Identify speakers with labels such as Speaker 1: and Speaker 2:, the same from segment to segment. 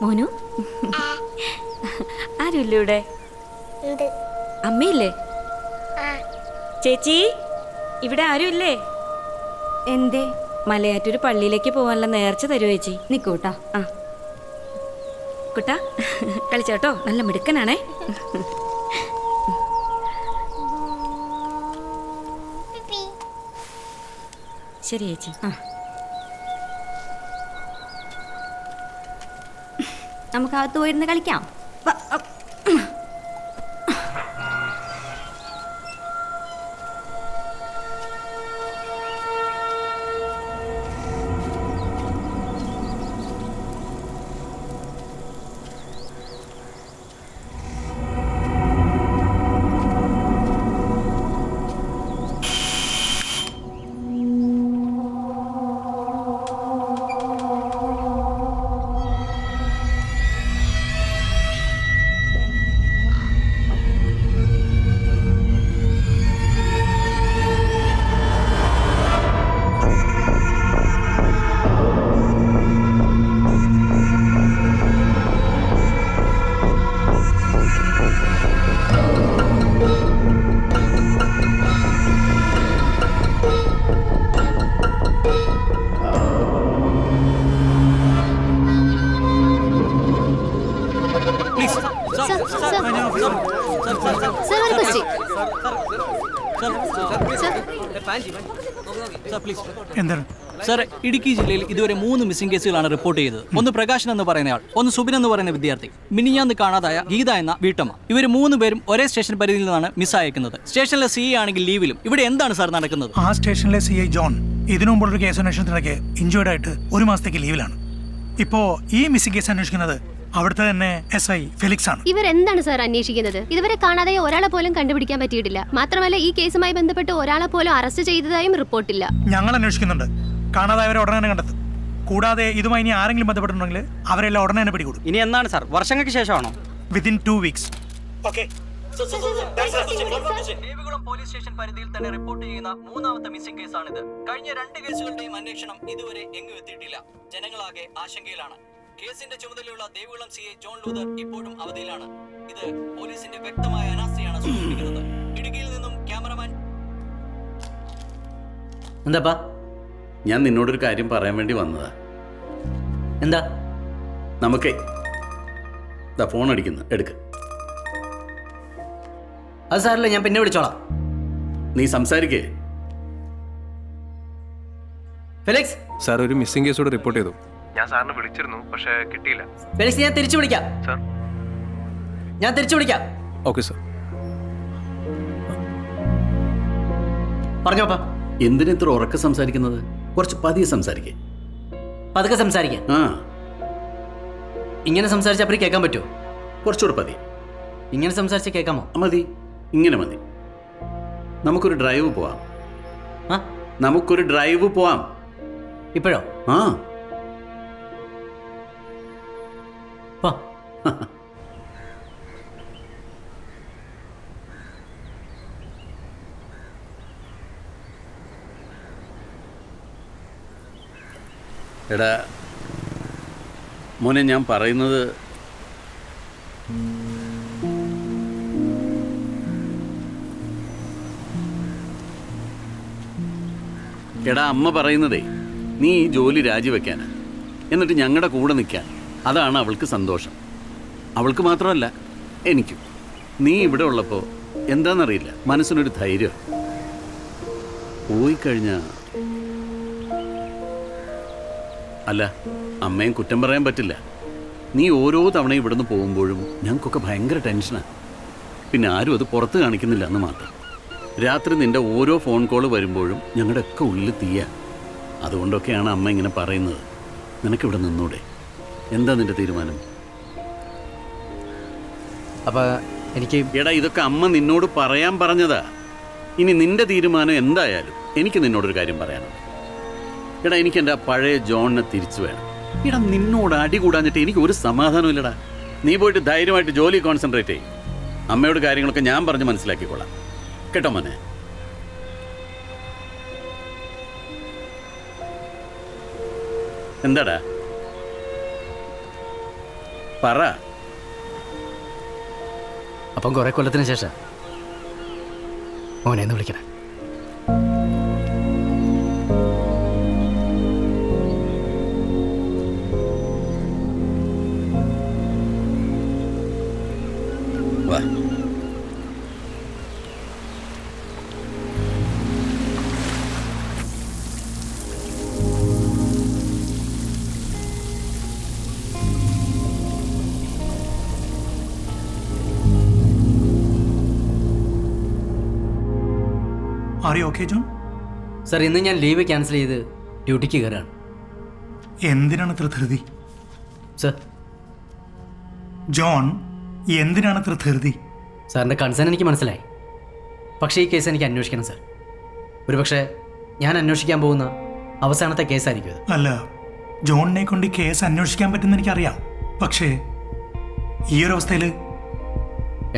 Speaker 1: മോനു ആരുമില്ല ഇവിടെ? അമ്മയില്ലേ? ചേച്ചി ഇവിടെ ആരുമില്ലേ? എന്തേ? മലയാറ്റൂർ പള്ളിയിലേക്ക് പോകാനുള്ള നേർച്ച തരുമോ ചേച്ചി?
Speaker 2: നിക്കൂട്ടാ.
Speaker 1: ആ കുട്ടാ കളിച്ചോട്ടോ, നല്ല മിടുക്കനാണേ. ശരി ചേച്ചി.
Speaker 2: നമുക്ക് അകത്ത് പോയിരുന്ന് കളിക്കാം.
Speaker 3: സർ, ഇടുക്കി ജില്ലയിൽ ഇതുവരെ 3 മിസ്സിംഗ് കേസുകളാണ് റിപ്പോർട്ട് ചെയ്തത്. ഒന്ന് പ്രകാശൻ എന്ന് പറയുന്നയാൾ, ഒന്ന് സുബിൻ എന്ന് പറയുന്ന വിദ്യാർത്ഥി, മിനിഞ്ഞാന്ന് കാണാതായ ഗീത എന്ന വീട്ടമ്മ. ഇവർ 3 പേരും ഒരേ സ്റ്റേഷൻ പരിധിയിൽ നിന്നാണ് മിസ്സായേക്കുന്നത്. സ്റ്റേഷനിലെ സി ആണെങ്കിൽ ലീവിലും. ഇവിടെ എന്താണ് സാർ നടക്കുന്നത്?
Speaker 4: ആ സ്റ്റേഷനിലെ CI ജോൺ ഇതിനു മുമ്പുള്ളൊരു കേസ് അന്വേഷണത്തിനൊക്കെ ഇഞ്ചേർഡ് ആയിട്ട് 1 മാസത്തേക്ക് ലീവിലാണ്. ഇപ്പോ ഈ മിസ്സിംഗ് കേസ് അന്വേഷിക്കുന്നത് അവിടുത്തെ തന്നെ SI ഫെലിക്സ് ആണ്.
Speaker 5: ഇവരെന്താണ് സാർ അന്വേഷിക്കുന്നത്? ഇതുവരെ കാണാതെ ഒരാളെ പോലും കണ്ടുപിടിക്കാൻ പറ്റിയിട്ടില്ല. മാത്രമല്ല ഈ കേസുമായി ബന്ധപ്പെട്ട് ഒരാളെ പോലും അറസ്റ്റ് ചെയ്തതായും റിപ്പോർട്ടില്ല.
Speaker 4: ഞങ്ങൾ അന്വേഷിക്കുന്നുണ്ട്. കാണാതായവരെ ഉടനെ തന്നെ കണ്ടെത്തും. കൂടാതെ ഇതുമായി ഇനി ആരെങ്കിലും ബന്ധപ്പെട്ടിട്ടുണ്ടെങ്കിൽ അവരെല്ലാം ഉടനെ തന്നെ പിടികൂടും.
Speaker 3: ഇനി എന്താണ് സാർ? വർഷങ്ങൾക്ക് ശേഷമാണോ?
Speaker 4: Within 2 weeks. Okay.
Speaker 3: Devikulam police station പരിധിയിൽ തന്നെ റിപ്പോർട്ട് ചെയ്യുന്ന 3ാമത്തെ മിസ്സിംഗ് കേസാണിത്. കഴിഞ്ഞ 2 കേസുകളുടെയും അന്വേഷണം ഇതുവരെ എങ്ങും എത്തിയിട്ടില്ല. ജനങ്ങളാകെ ആശങ്കയിലാണ്. കേസിന്റെ ചുമതലയുള്ള ദേവികുളം CI ജോൺ ലൂതർ ഇപ്പോഴും അവധിയിലാണ്. ഇത് പോലീസിന്റെ വ്യക്തമായ അനാസ്ഥയാണ് സൂചിപ്പിക്കുന്നത്. ഇടുക്കിയിൽ നിന്നും ക്യാമറമാൻ.
Speaker 6: എന്താപ്പാ?
Speaker 7: ഞാൻ നിന്നോടൊരു കാര്യം പറയാൻ വേണ്ടി വന്നതാ.
Speaker 6: എന്താ?
Speaker 7: നമുക്കേ ഫോൺ അടിക്കുന്നു, എടുക്ക്.
Speaker 6: അത് സാറില്ല, ഞാൻ പിന്നെ വിളിച്ചോളാം.
Speaker 7: നീ സംസാരിക്കേ.
Speaker 6: ഫെലിക്സ്
Speaker 8: സാർ, ഒരു മിസ്സിംഗ് കേസോട് റിപ്പോർട്ട് ചെയ്തു. ഞാൻ സാറിന് വിളിച്ചിരുന്നു, പക്ഷേ കിട്ടിയില്ല.
Speaker 6: ഫെലിക്സ്, ഞാൻ തിരിച്ചു വിളിക്കാം.
Speaker 8: സാർ,
Speaker 6: ഞാൻ തിരിച്ചു വിളിക്കാം.
Speaker 8: Okay sir.
Speaker 6: പറഞ്ഞോപ്പാ.
Speaker 7: എന്തിനാ ഇത്ര ഉറക്കെ സംസാരിക്കുന്നത്? കുറച്ച് പതിയെ സംസാരിക്കേ.
Speaker 6: പതുക്കെ സംസാരിക്കാം.
Speaker 7: ആ,
Speaker 6: ഇങ്ങനെ സംസാരിച്ചാൽ അപ്പടി കേൾക്കാൻ പറ്റുമോ?
Speaker 7: കുറച്ചുകൂടെ പതിയെ.
Speaker 6: ഇങ്ങനെ സംസാരിച്ച് കേൾക്കാമോ?
Speaker 7: മതി, ഇങ്ങനെ മതി. നമുക്കൊരു ഡ്രൈവ് പോവാം.
Speaker 6: ആ,
Speaker 7: നമുക്കൊരു ഡ്രൈവ് പോവാം.
Speaker 6: ഇപ്പോഴോ?
Speaker 7: ആ,
Speaker 6: പോ.
Speaker 7: എടാ മോനെ, ഞാൻ പറയുന്നത് എടാ, അമ്മ പറയുന്നതേ നീ ഈ ജോലി രാജിവെക്കാനാ, എന്നിട്ട് ഞങ്ങളുടെ കൂടെ നിൽക്കാൻ. അതാണ് അവൾക്ക് സന്തോഷം. അവൾക്ക് മാത്രമല്ല, എനിക്കും. നീ ഇവിടെ ഉള്ളപ്പോൾ എന്താണെന്നറിയില്ല, മനസ്സിനൊരു ധൈര്യം. പോയിക്കഴിഞ്ഞാൽ അല്ല, അമ്മയും കുറ്റം പറയാൻ പറ്റില്ല. നീ ഓരോ തവണ ഇവിടുന്ന് പോകുമ്പോഴും ഞങ്ങൾക്കൊക്കെ ഭയങ്കര ടെൻഷനാണ്. പിന്നെ ആരും അത് പുറത്ത് കാണിക്കുന്നില്ല എന്ന് മാത്രം. രാത്രി നിൻ്റെ ഓരോ ഫോൺ കോൾ വരുമ്പോഴും ഞങ്ങളുടെയൊക്കെ ഉള്ളിൽ തീയ. അതുകൊണ്ടൊക്കെയാണ് അമ്മ ഇങ്ങനെ പറയുന്നത്. നിനക്കിവിടെ നിന്നൂടെ? എന്താ നിൻ്റെ തീരുമാനം?
Speaker 6: അപ്പം എനിക്ക്
Speaker 7: എടാ, ഇതൊക്കെ അമ്മ നിന്നോട് പറയാൻ പറഞ്ഞതാ. ഇനി നിൻ്റെ തീരുമാനം എന്തായാലും എനിക്ക് നിന്നോടൊരു കാര്യം പറയാനുണ്ട്. എടാ, എനിക്ക് എൻ്റെ പഴയ ജോണിനെ തിരിച്ചു വേണം. എടാ, നിന്നോട് അടി കൂടാഞ്ഞിട്ട് എനിക്ക് ഒരു സമാധാനം ഇല്ലടാ. നീ പോയിട്ട് ധൈര്യമായിട്ട് ജോലി കോൺസെൻട്രേറ്റ് ചെയ്യും. അമ്മയോട് കാര്യങ്ങളൊക്കെ ഞാൻ പറഞ്ഞ് മനസ്സിലാക്കിക്കൊള്ളാം. കേട്ടോ മോനെ? എന്താടാ? പറ.
Speaker 6: അപ്പം കുറെ കൊല്ലത്തിന് ശേഷം മോനെ ഒന്ന് വിളിക്കണം.
Speaker 7: വാ.
Speaker 4: Are you okay John?
Speaker 6: Sir ഇന്ന് ഞാൻ ലീവ് ക്യാൻസൽ ചെയ്ത് ഡ്യൂട്ടിക്ക് കയറാണ്.
Speaker 4: എന്തിനാണ് ഇത്ര ധൃതി?
Speaker 6: സാർ
Speaker 4: ജോൺ, എന്തിനാണ് ഇത്ര ധൃതി?
Speaker 6: സാറിൻ്റെ കൺസേൺ എനിക്ക് മനസ്സിലായി. പക്ഷേ ഈ കേസ് എനിക്ക് അന്വേഷിക്കണം സാർ. ഒരുപക്ഷെ ഞാൻ അന്വേഷിക്കാൻ പോകുന്ന അവസാനത്തെ കേസായിരിക്കും ഇത്.
Speaker 4: അല്ല, ജോണിനെ കൊണ്ട് ഈ കേസ് അന്വേഷിക്കാൻ പറ്റുമെന്ന് എനിക്കറിയാം. പക്ഷേ ഈ ഒരു അവസ്ഥയിൽ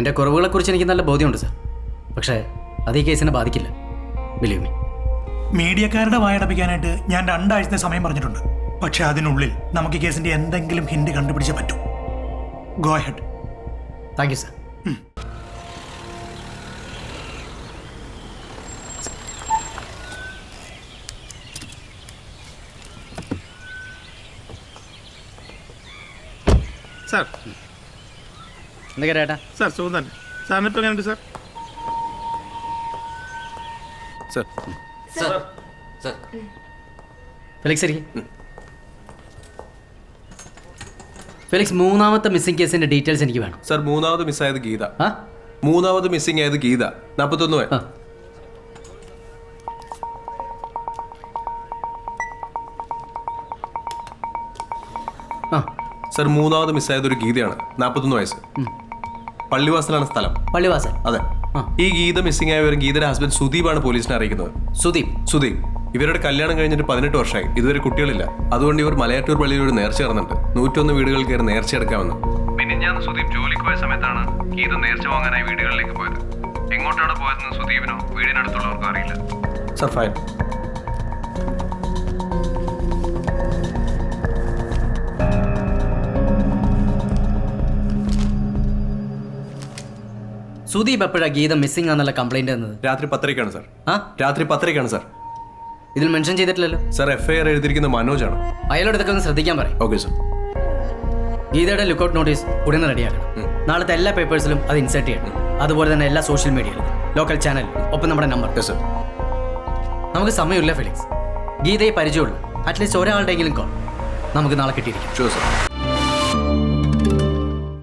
Speaker 6: എൻ്റെ കുറവുകളെക്കുറിച്ച് എനിക്ക് നല്ല ബോധ്യമുണ്ട് സാർ. പക്ഷേ അത് ഈ കേസിനെ ബാധിക്കില്ല. Believe me.
Speaker 4: മീഡിയക്കാരുടെ വായടപ്പിക്കാനായിട്ട് ഞാൻ 2 ആഴ്ചത്തെ സമയം പറഞ്ഞിട്ടുണ്ട്. പക്ഷെ അതിനുള്ളിൽ നമുക്ക് ഈ കേസിന്റെ എന്തെങ്കിലും ഹിന്റ് കണ്ടുപിടിച്ചേ പറ്റൂ. Go ahead.
Speaker 6: Thank you sir.
Speaker 9: Sir
Speaker 6: എന്തൊക്കെ ഏട്ടാ?
Speaker 9: സാർ സുഖം തന്നെ. സാറിനിപ്പോൾ എങ്ങനെയുണ്ട് സാർ?
Speaker 8: സാർ
Speaker 6: ഫെലിക്സ് ഇരിക്കും. ഫെലിക്സ്, 3ാമത്തെ മിസ്സിംഗ് കേസിന്റെ ഡീറ്റെയിൽസ് എനിക്ക് വേണം.
Speaker 8: സാർ മൂന്നാമത് മിസ്സായത് ഗീത.
Speaker 6: ആ
Speaker 8: 3ാമത് മിസ്സിംഗ് ആയത് ഗീത. 41 വയസ്സ്.
Speaker 6: ആ. ആ
Speaker 8: സാർ 3ാമത് മിസ്സായത് ഒരു ഗീതയാണ്. 41 വയസ്സ്. പള്ളിവാസലാണ് സ്ഥലം.
Speaker 6: പള്ളിവാസൽ.
Speaker 8: അതെ.
Speaker 6: ആ.
Speaker 8: ഈ ഗീത മിസ്സിംഗ് ആയവർ ഗീതയുടെ ഹസ്ബൻഡ് സുദീപാണ് പോലീസിനെ അറിയിക്കുന്നത്.
Speaker 6: സുദീപ്.
Speaker 8: ഇവരുടെ കല്യാണം കഴിഞ്ഞിട്ട് 18 വർഷമായി. ഇതുവരെ കുട്ടികളില്ല. അതുകൊണ്ട് ഇവർ മലയാറ്റൂർ പള്ളിയിൽ ഒരു നേർച്ച നടന്നുണ്ട്. 101 വീടുകൾ കയറി നേർച്ചയെടുക്കാമെന്ന്.
Speaker 10: പിന്നെ ഞാൻ സുദീപ് ജോലിക്ക് പോയ സമയത്താണ് ഗീത നേർച്ച വാങ്ങാനായി വീടുകളിലേക്ക് പോയത്. എങ്ങോട്ടാണ് പോയതെന്ന് സുദീപിനോ വീടിനടുത്തുള്ളവർക്കും അറിയില്ല.
Speaker 8: Sir fine.
Speaker 6: സുദീപ് എപ്പോഴാണ് ഗീത മിസ്സിംഗ് ആണെന്നുള്ള കംപ്ലൈന്റ് തന്നത്?
Speaker 8: രാത്രി 10:30 സാർ.
Speaker 6: ആ
Speaker 8: രാത്രി 10:30 സാർ.
Speaker 6: ഇതിൽ മെൻഷൻ ചെയ്തിട്ടില്ലല്ലോ.
Speaker 8: സാർ FIR എഴുതിയിരിക്കുന്ന മനോജാണ്.
Speaker 6: അയാളോട് ഇതൊക്കെ ഒന്ന് ശ്രദ്ധിക്കാൻ പറയും.
Speaker 8: Okay sir.
Speaker 6: ഗീതയുടെ ലുക്കൗട്ട് നോട്ടീസ് ഉടനെ റെഡിയാക്കണം. നാളത്തെ എല്ലാ പേപ്പേഴ്സിലും അത് ഇൻസേർട്ട് ചെയ്യണം. അതുപോലെ തന്നെ എല്ലാ സോഷ്യൽ മീഡിയയിലും, ലോക്കൽ ചാനൽ, ഒപ്പം നമ്മുടെ നമ്പർ.
Speaker 8: Yes sir.
Speaker 6: നമുക്ക് സമയമില്ല ഫെലിക്സ്. ഗീതയെ പരിചയമുള്ളൂ. അറ്റ്ലീസ്റ്റ് ഒരാളുടെയെങ്കിലും കോൾ നമുക്ക് നാളെ കിട്ടിയിരിക്കും.
Speaker 8: Sure sir.